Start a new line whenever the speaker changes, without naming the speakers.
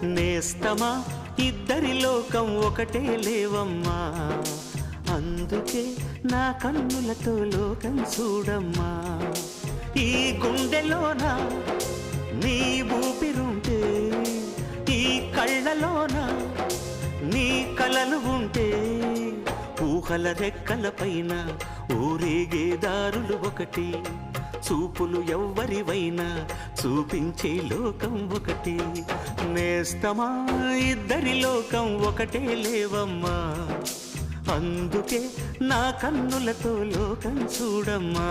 నేస్తమా ఇద్దరి లోకం ఒకటే లేవమ్మా, అందుకే నా కన్నులతో లోకం చూడమ్మా. ఈ గుండెలోన నీ ఊపిరుంటే, ఈ కళ్ళలోన నీ కలలు ఉంటే, ఊహల రెక్కల పైన ఊరేగే దారులు ఒకటి, చూపులు ఎవ్వరివైనా చూపించే లోకం ఒకటి. నేస్తమా ఇద్దరి లోకం ఒకటే లేవమ్మా, అందుకే నా కన్నులతో లోకం చూడమ్మా.